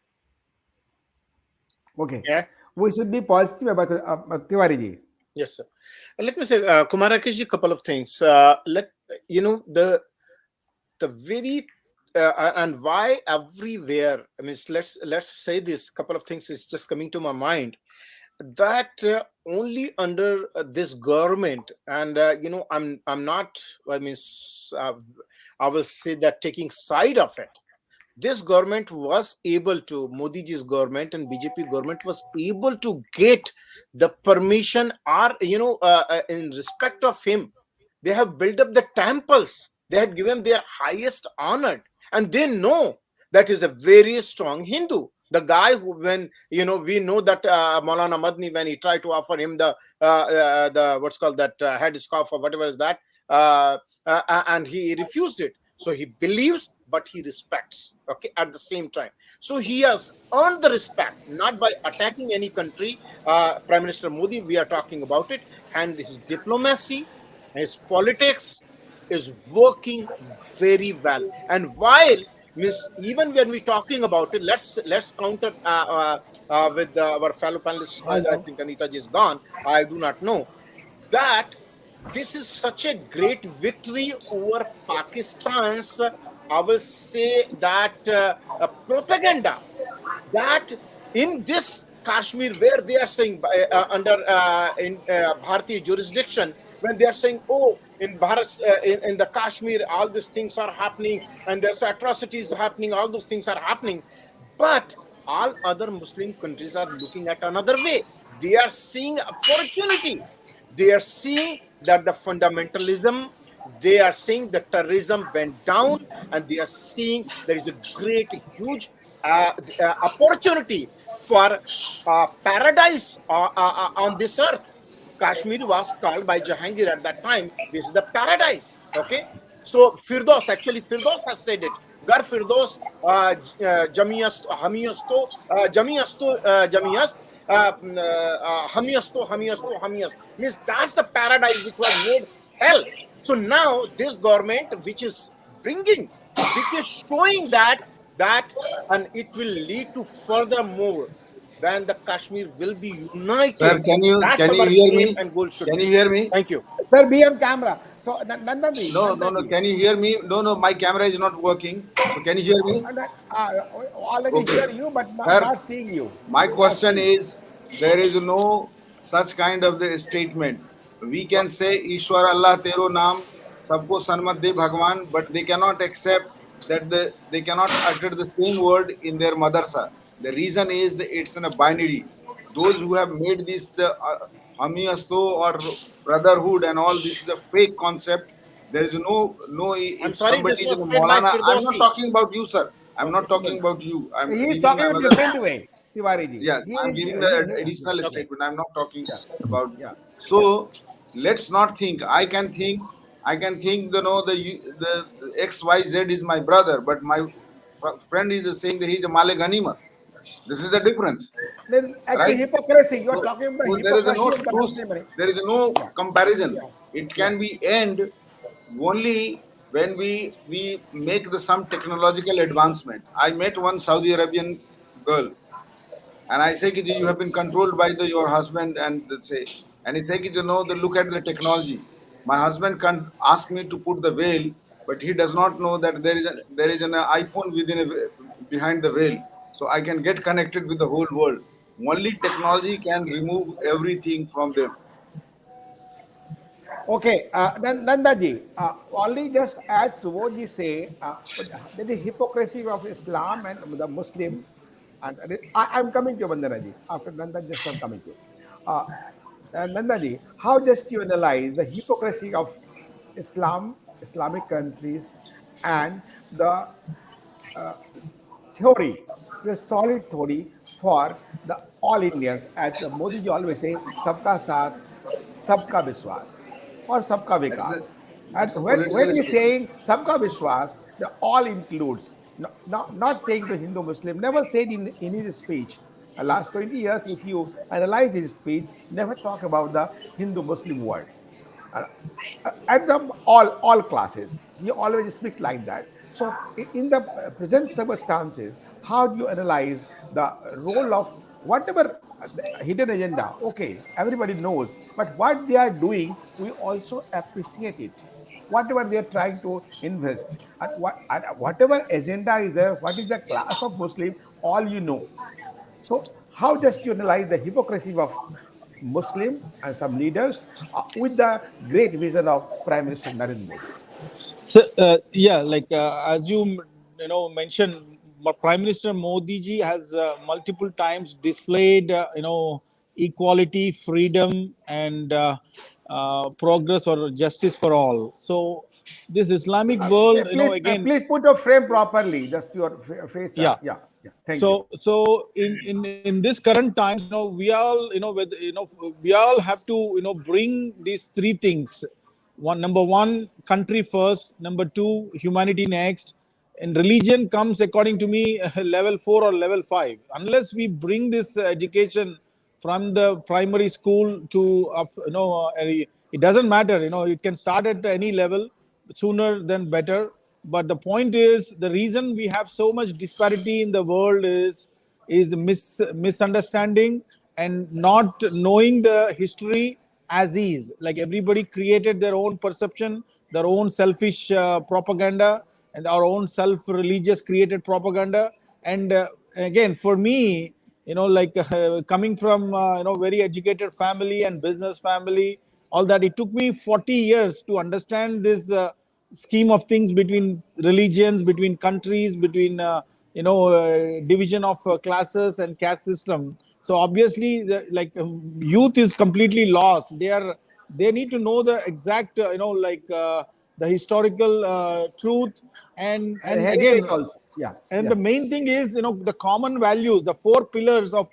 Okay. Yeah. We should be positive about Tiwari ji. Yes, sir. Let me say, Kumar Rakesh ji, couple of things. The very and why everywhere. I mean, let's say this. Couple of things is just coming to my mind. That only under this government, and I'm not. I mean, I will say that taking side of it. This government was able to, Modi ji's government and BJP government was able to get the permission, or in respect of him, they have built up the temples. They had given their highest honor, and they know that is a very strong Hindu. The guy who, when we know that Maulana Madni, when he tried to offer him the what's called that head scarf or whatever is that, and he refused it. So he believes, but he respects. Okay, at the same time, so he has earned the respect not by attacking any country. Prime Minister Modi, we are talking about it, and his diplomacy, his politics is working very well. And while even when we're talking about it, let's counter with our fellow panelists. I think Anita ji is gone. I do not know that this is such a great victory over Pakistan's, I will say that propaganda, that in this Kashmir, where they are saying under in Bharatiya jurisdiction, when they are saying, oh, in Bharat, in the Kashmir, all these things are happening, and there's atrocities happening, all those things are happening, but all other Muslim countries are looking at another way. They are seeing opportunity. They are seeing that the fundamentalism, they are seeing the terrorism went down, and they are seeing there is a great, huge opportunity for paradise on this earth. Kashmir was called by Jahangir at that time, this is the paradise. Okay, so Firdos, actually Firdos has said it. Gar Firdos Jamiyast Hamiyasto Jamiyasto Jamiyast Hamiyasto Hamiyasto Hamiyast, means that's the paradise which was made hell. So now this government, which is bringing, which is showing that and it will lead to furthermore when the Kashmir will be Sir, united. can you That's hear our me? aim and goal should Can be. you hear me? Thank you. Sir, be on camera. So Nandaji, No, no, no. Nandaji, Can you hear me? No, no. My camera is not working. So can you hear me? and already Okay. hear you, but Sir, not seeing you. my Not question seeing. is, there is no such kind of the statement. We can say Ishwar Allah Tero Naam Sabko Sanmat De Bhagwan, but they cannot accept that they cannot utter the same word in their madrasa. The reason is that it's in a binary. Those who have made this the Hami Asto or brotherhood and all this is a fake concept. There is no I'm if sorry, somebody this is a was said by Maulana. I'm not Firdausi. talking about you, sir. I'm Okay, not talking about you. I'm He is giving talking a another. different way, Tiwari ji. Yeah, I'm giving the additional okay. statement. I'm not talking Yeah, about. yeah, yeah. So let's not think. I can think. The XYZ is my brother, but my friend is saying that he's a Male Ghanima. This is the difference, There is actually right? hypocrisy. You are So, talking about the so there is hypocrisy no of the truth. Muslim. There is no Yeah, comparison. yeah, It yeah. can be end only when we make some technological advancement. I met one Saudi Arabian girl, and I say, "Ki, you have been controlled by your husband," and they say, and he say, "Ki, look at the technology. My husband can ask me to put the veil, but he does not know that there is an iPhone behind the veil, so I can get connected with the whole world. Only technology can remove everything from them." Okay, Nandaji, only just as Subodhi say, there is hypocrisy of Islam and the Muslim, and I'm coming to you, Vandanaji. After Nanda, just I'm coming to you. Uh, Nandaji, how just you analyze the hypocrisy of Islamic countries, and the uh, theory, the solid theory for the all Indians, as the Modi ji always say, "Sabka Saath, Sabka Vishwas," or "Sabka That's a Vikas." And that's a when political we statement. saying "Sabka Vishwas," the all includes, not saying to Hindu Muslim. Never said in his speech. Last 20 years, if you analyze his speech, never talk about the Hindu Muslim world. Uh, at the all classes, he always speak like that. So in the present circumstances, how do you analyze the role of whatever hidden agenda? Okay, everybody knows, but what they are doing, we also appreciate it. Whatever they are trying to invest, and whatever agenda is there, what is the class of Muslim, all you know. So how just you analyze the hypocrisy of Muslim and some leaders with the great vision of Prime Minister Narendra Modi? So, yeah, like as mentioned, Prime Minister Modi ji has multiple times displayed equality, freedom, and progress or justice for all. So this Islamic world, again, Please put your frame properly. Just your face. yeah. Yeah, yeah. Thank you. So in this current times, we all we all have to bring these three things. Number one, country first. Number two, humanity next. And religion comes, according to me, level 4 or level 5. Unless we bring this education from the primary school to up, it doesn't matter. It can start at any level, sooner than better. But the point is, the reason we have so much disparity in the world is misunderstanding and not knowing the history as is. Like everybody created their own perception, their own selfish propaganda, and our own self-religious created propaganda. And again, for me, like coming from very educated family and business family, all that, it took me 40 years to understand this scheme of things between religions, between countries, between division of classes and caste system. So obviously, youth is completely lost. They need to know the exact the historical truth, And and heritage again, also. Yeah, and yeah. the main thing is the common values, the four pillars of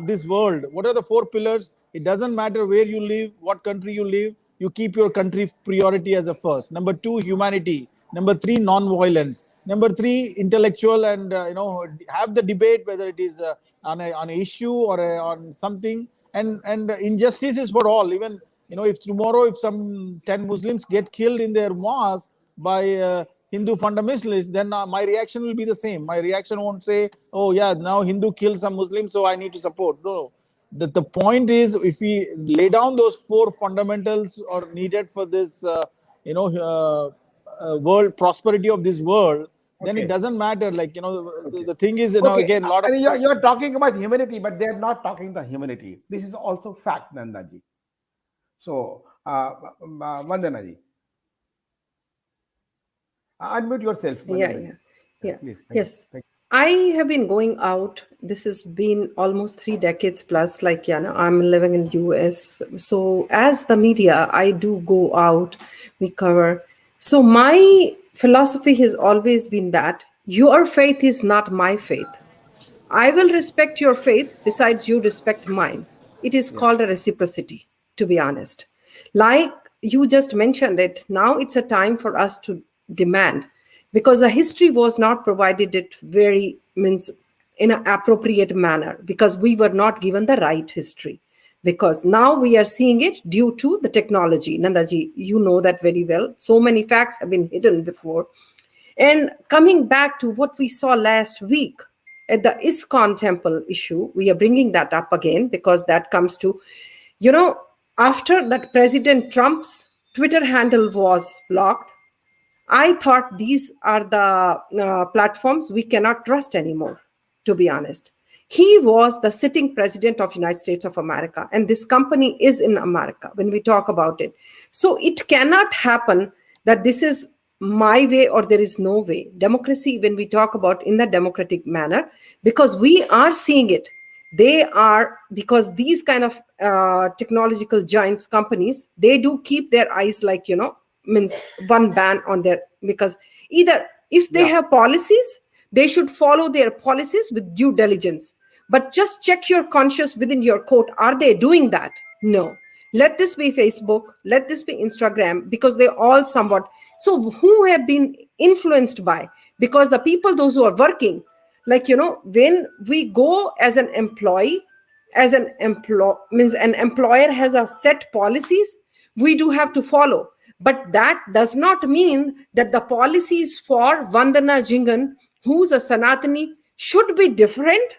this world. What are the four pillars? It doesn't matter where you live, what country you live, you keep your country priority as a first. Number two, humanity. Number three, non-violence. Number three, intellectual, and have the debate, whether it is on a issue or on something. And injustice is for all. Even if tomorrow, if some 10 Muslims get killed in their mosque by Hindu fundamentalists, then my reaction will be the same. My reaction won't say, "Oh yeah, now Hindu killed some Muslims, so I need to support." No, the point is, if we lay down those four fundamentals are needed for this world prosperity of this world, then it Okay. doesn't matter. Like, Okay. the thing is, Okay. again, a lot of And you're talking about humanity, but they're not talking the humanity. This is also fact, Nandaji. So, Vandana ji, unmute yourself, Yeah, Vandana ji. yeah, yeah. Please. Thank you. Yes. I have been going out. This has been almost 3 decades plus. Like, I'm living in US. So as the media, I do go out, we cover. So my philosophy has always been that your faith is not my faith. I will respect your faith besides you respect mine. It is Yeah. called a reciprocity, to be honest. Like you just mentioned it, now it's a time for us to demand because the history was not provided it very means in an appropriate manner because we were not given the right history. Because now we are seeing it due to the technology. Nandaji, you know that very well. So many facts have been hidden before. And coming back to what we saw last week at the ISKCON temple issue, we are bringing that up again because that comes to, after that President Trump's Twitter handle was blocked, I thought these are the platforms we cannot trust anymore, to be honest. He was the sitting president of United States of America, and this company is in America when we talk about it. So it cannot happen that this is my way or there is no way. Democracy, when we talk about in the democratic manner, because we are seeing it, they are, because these kind of technological giants companies, they do keep their eyes like, means one ban on their, because either if they Yeah. have policies, they should follow their policies with due diligence, but just check your conscience within your court, are they doing that? No. Let this be Facebook, let this be Instagram, because they all somewhat, so who have been influenced by, because the people, those who are working, like, when we go as an employee, as an employer, means an employer has a set policies, we do have to follow, but that does not mean that the policies for Vandana Jingan, who's a Sanatani, should be different,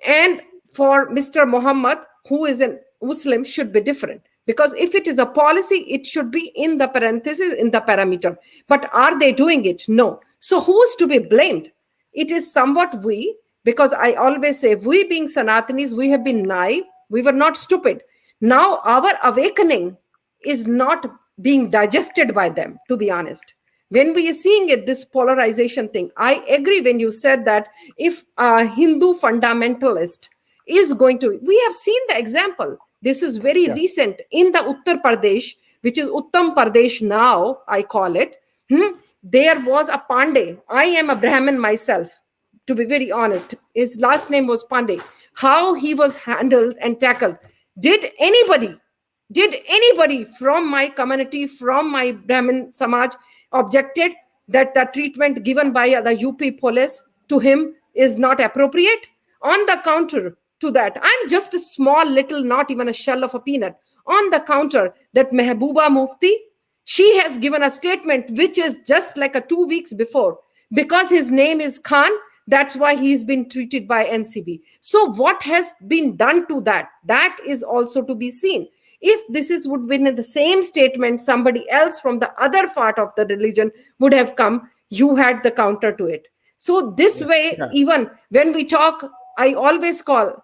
and for Mr. Muhammad, who is a Muslim, should be different. Because if it is a policy, it should be in the parenthesis, in the parameter. But are they doing it? No. So who is to be blamed? It is somewhat we, because I always say, we being Sanatanis, we have been naive, we were not stupid. Now our awakening is not being digested by them, to be honest. When we are seeing it, this polarization thing, I agree when you said that if a Hindu fundamentalist is going to, we have seen the example. This is very Yeah. recent in the Uttar Pradesh, which is Uttam Pradesh now, I call it. There was a Pandey. I am a Brahmin myself, to be very honest. His last name was Pandey. How he was handled and tackled. Did anybody from my community, from my Brahmin Samaj, objected that the treatment given by the UP police to him is not appropriate? On the counter to that, I'm just a small little, not even a shell of a peanut. On the counter, that Mehbooba Mufti, she has given a statement which is just like a 2 weeks before. Because his name is Khan, that's why he's been treated by NCB. So what has been done to that? That is also to be seen. If this is would been in the same statement, somebody else from the other part of the religion would have come, you had the counter to it. So this way, Yeah. even when we talk, I always call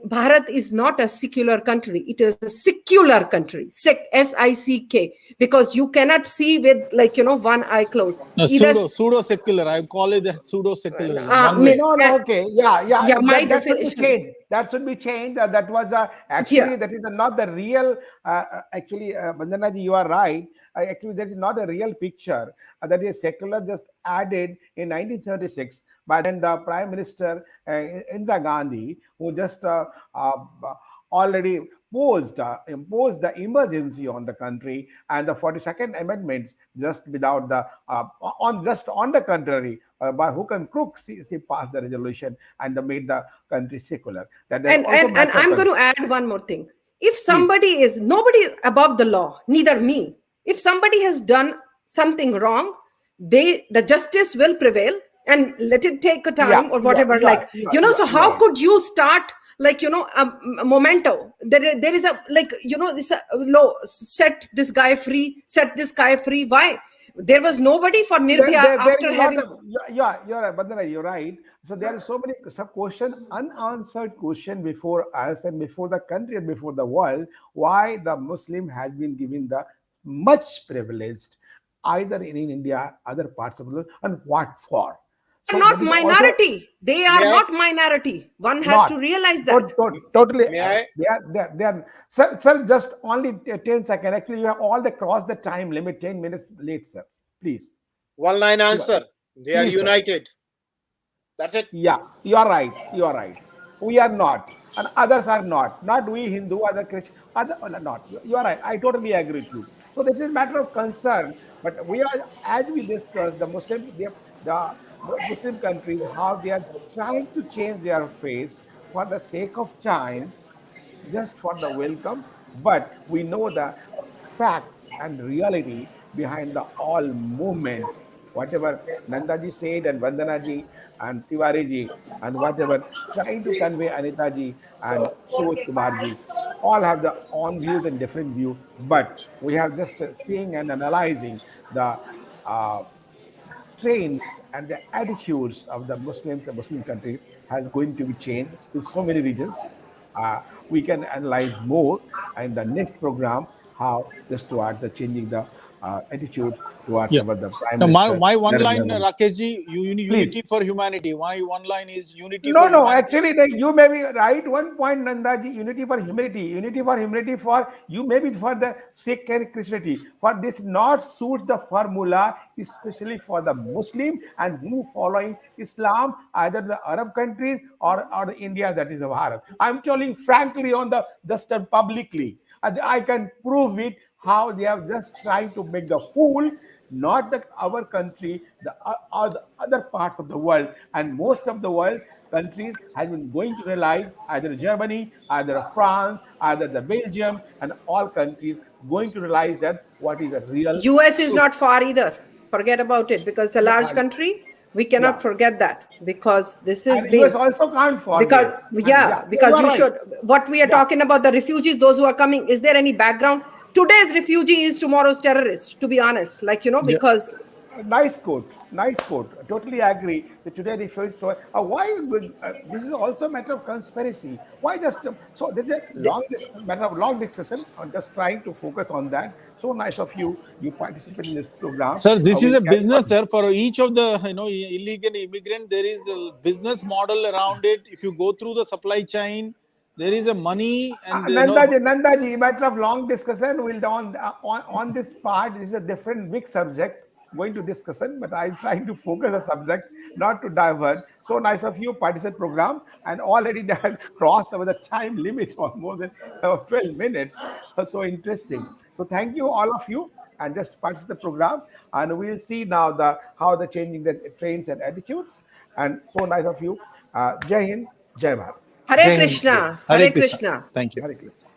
Bharat is not a secular country. It is a secular country, SICK, because you cannot see with like, one eye closed. no, Either, pseudo secular. I call it the pseudo secularism. uh, One way. No. Okay. Yeah. yeah, my That should be definition. changed. That should be changed. That was actually, Yeah. that is not the real. Actually, Vandana ji, you are right. Actually, that is not a real picture. That is secular, just added in 1936 by then the Prime Minister Indira Gandhi, who just already imposed the emergency on the country, and the 42nd Amendment, just without the on the contrary, by hook and crook, she passed the resolution and they made the country secular. That And also and I'm matters. going to add one more thing. If Please. nobody is above the law, neither me. If somebody has done something wrong, the justice will prevail, and let it take a time or whatever. You are So how right. could you start like, a memento. There is a, like, this law, set this guy free, set this guy free. Why? There was nobody for Nirbhaya There after is a lot having. of, yeah, you're right, Bandana, you're right. So there are so many unanswered question before us and before the country and before the world. Why the Muslim has been given the much privileged, either in India, other parts of the world, and what for? Are So not that is also minority. They are May I? not minority. One has not to realize that. totally. May I? They are. Sir, just only 10 seconds. Actually, you have all the cross the time limit. 10 minutes late, sir. Please. One line You are- answer. They are Please, sir. united. That's it. Yeah, you are right. You are right. We are not, and others are not. Not we Hindu, other Christian, other not. You are right. I totally agree with you. So this is a matter of concern. But we are, as we discussed, the Muslim countries, how they are trying to change their face for the sake of time, just for the welcome, but we know the facts and reality behind the all movements. Whatever Nandaji said and Vandanaji and Tiwariji and whatever trying to convey Anitaji and Sujit Kumarji, all have their own views and different view, but we have just seeing and analyzing the uh, trends and the attitudes of the Muslims and Muslim countries has going to be changed in so many regions. Uh, we can analyze more in the next program how just towards the changing the attitude towards Yeah. our the Prime Now, Minister my one line, Narendra Modi. Rakeshji, Please. unity for humanity. My one line is unity No, for no, humanity. actually, you may be right. One point, Nandaji, unity for humanity for you, maybe for the Sikh and Christianity. For this not suit the formula, especially for the Muslim and who following Islam, either the Arab countries or the India, that is Bharat. I'm telling frankly on the just publicly. I can prove it how they are just trying to make the fool, not that our country, the other parts of the world, and most of the world countries has been going to rely either Germany, either France, either the Belgium, and all countries going to realize that what is a real US is truth. not far either. Forget about it, because it's a large Yeah, country. We yeah. cannot forget that, because this has And US been, also can't because, forget. And yeah, yeah, you because are you right. should, what we are Yeah, talking about, the refugees, those who are coming, is there any background? Today's refugee is tomorrow's terrorist, to be honest, like, Yeah. because nice quote. Nice quote. I totally agree. That today refers to this is also a matter of conspiracy. Why just so there's a matter of long discussion. I'm just trying to focus on that. So nice of you. You participate in this program. Sir, this is We'll a carry business, on. sir. For each of the illegal immigrant, there is a business model around it. If you go through the supply chain, there is a money and Nandaji, matter of long discussion. We'll on this part. This is a different big subject going to discussion, but I'm trying to focus the subject, not to divert. So nice of you participate program, and already they have crossed over the time limit of more than 12 minutes. So interesting. So thank you all of you, and just participate the program, and we'll see now the how the changing the trends and attitudes. And so nice of you. Jai Hind, Jai Bharat. Hare Jai Hind, Jai Hind. Krishna, Hare Hare Krishna. Krishna. Thank you. Hare Krishna.